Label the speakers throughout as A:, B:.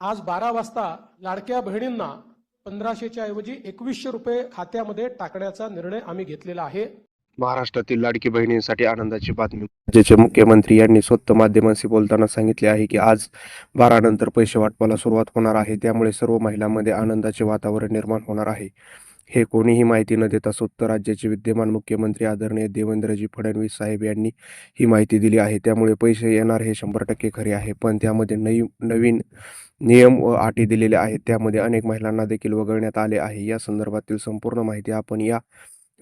A: आज 12 वाजता लाडक्या बहिणींना 1500च्या ऐवजी 2100 रुपये खात्यामध्ये टाकण्याचा निर्णय आम्ही घेतलेला आहे.
B: महाराष्ट्रातील लाडकी बहिणींसाठी आनंदाची बातमी. राज्याचे मुख्यमंत्री यांनी स्वतः माध्यमांशी बोलताना सांगितले आहे की आज 12 नंतर पैसे वाटपाला सुरुवात होणार आहे. त्यामुळे सर्व महिलांमध्ये आनंदाचे वातावरण निर्माण होणार आहे. हे कोणीही माहिती न देता स्वतः राज्याचे विद्यमान मुख्यमंत्री आदरणीय देवेंद्रजी फडणवीस साहेब यांनी ही माहिती दिली आहे. त्यामुळे पैसे येणार हे 100% खरे आहे. पण त्यामध्ये नवीन नियम व अटी दिलेल्या आहेत. त्यामध्ये अनेक महिलांना देखील वगळण्यात आले आहे. या संदर्भातील संपूर्ण माहिती आपण या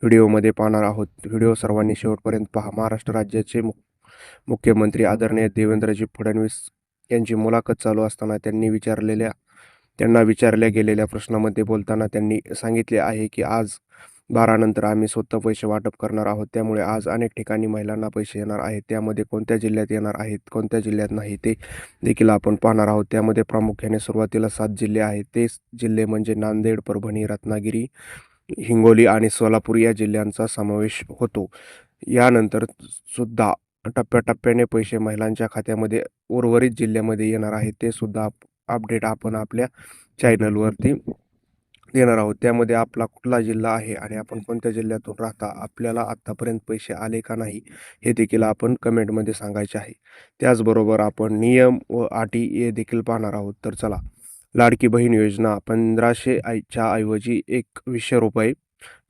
B: व्हिडिओमध्ये पाहणार आहोत. व्हिडिओ सर्वांनी शेवटपर्यंत पहा. महाराष्ट्र राज्याचे मुख्यमंत्री आदरणीय देवेंद्रजी फडणवीस यांची मुलाखत चालू असताना त्यांना विचारल्या गेलेल्या प्रश्नामध्ये बोलताना त्यांनी सांगितले आहे की आज 12 नंतर आम्ही स्वतः पैसे वाटप करणार आहोत. त्यामुळे आज अनेक ठिकाणी महिलांना पैसे येणार आहेत. त्यामध्ये कोणत्या जिल्ह्यात येणार आहेत, कोणत्या जिल्ह्यात नाही ते देखील आपण पाहणार आहोत. त्यामध्ये प्रामुख्याने सुरुवातीला 7 जिल्हे आहेत. ते जिल्हे म्हणजे नांदेड, परभणी, रत्नागिरी, हिंगोली आणि सोलापूर या जिल्ह्यांचा समावेश होतो. यानंतर सुद्धा टप्प्याटप्प्याने पैसे महिलांच्या खात्यामध्ये उर्वरित जिल्ह्यामध्ये येणार आहेत. ते सुद्धा अपडेट आपण आपल्या चॅनलवरती देणार आहोत. त्यामध्ये आपला कुठला जिल्हा आहे आणि आपण कोणत्या जिल्ह्यातून राहता, आपल्याला आत्तापर्यंत पैसे आले का नाही हे देखील आपण कमेंटमध्ये सांगायचे आहे. त्याचबरोबर आपण नियम व अटी हे देखील पाहणार आहोत. तर चला, लाडकी बहीण योजना 1500च्या ऐवजी 2100 रुपये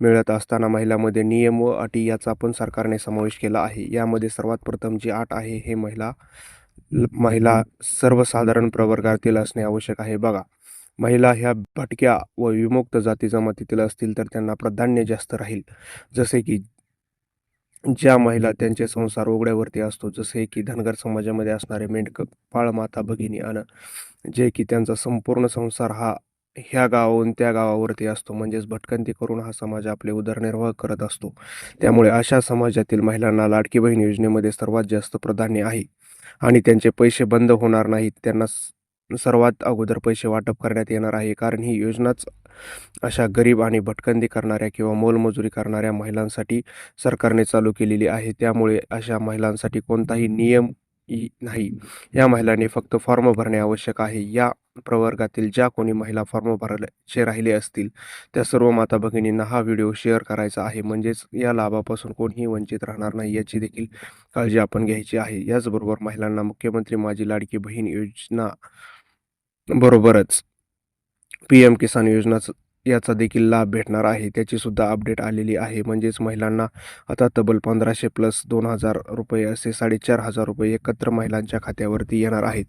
B: मिळत असताना महिलांमध्ये नियम व अटी याचा पण सरकारने समावेश केला आहे. यामध्ये सर्वात प्रथम जी अट आहे हे महिला सर्वसाधारण प्रवर्गातील असणे आवश्यक आहे. बघा, महिला ह्या भटक्या व विमुक्त जाती जमातीतील असतील तर त्यांना प्राधान्य जास्त राहील. जसे की ज्या महिला त्यांचे संसार उघड्यावरती असतो, जसे की धनगर समाजामध्ये असणारे मेंढक, बाळमाता भगिनी आणि जे की त्यांचा संपूर्ण संसार हा ह्या गावाहून त्या गावावरती असतो, म्हणजेच भटकंती करून हा समाज आपले उदरनिर्वाह करत असतो. त्यामुळे अशा समाजातील महिलांना लाडकी बहीण योजनेमध्ये सर्वात जास्त प्राधान्य आहे आणि त्यांचे पैसे बंद होणार नाहीत. त्यांना सर्वात अगोदर पैसे वाटप करण्यात येणार आहे, कारण ही योजनाच अशा गरीब आणि भटकंती करणाऱ्या किंवा मोलमजुरी करणाऱ्या महिलांसाठी सरकारने चालू केलेली आहे. त्यामुळे अशा महिलांसाठी कोणताही नियम नाही. या महिलांनी फक्त फॉर्म भरणे आवश्यक आहे. या प्रवर्गातील ज्या कोणी महिला फॉर्म भरायचे राहिले असतील त्या सर्व माता भगिनींना हा व्हिडिओ शेअर करायचा आहे, म्हणजेच या लाभापासून कोणीही वंचित राहणार नाही याची देखील काळजी आपण घ्यायची आहे. याचबरोबर महिलांना मुख्यमंत्री माझी लाडकी बहीण योजना बरोबरच PM किसान योजना याचा देखील लाभ भेटणार आहे. त्याची सुद्धा अपडेट आलेली आहे. म्हणजेच महिलांना आता तब्बल 1500 प्लस 2000 रुपये असे 4500 रुपये एकत्र महिलांच्या खात्यावरती येणार आहेत.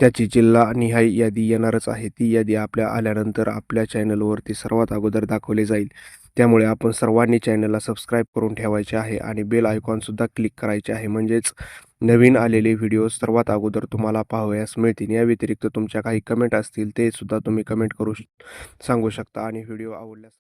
B: त्याची जिल्हानिहाय यादी येणारच आहे. ती यादी आपल्या आल्यानंतर आपल्या चॅनलवरती सर्वात अगोदर दाखवली जाईल. त्यामुळे आपण सर्वांनी चॅनलला सबस्क्राईब करून ठेवायचे आहे आणि बेल आयकॉनसुद्धा क्लिक करायचे आहे, म्हणजेच नवीन आलेले व्हिडिओ सर्वात अगोदर तुम्हाला पाहावयास मिळतील. या व्यतिरिक्त तुमच्या काही कमेंट असतील ते सुद्धा तुम्ही कमेंट करू सांगू शकता आणि व्हिडिओ आवडल्यास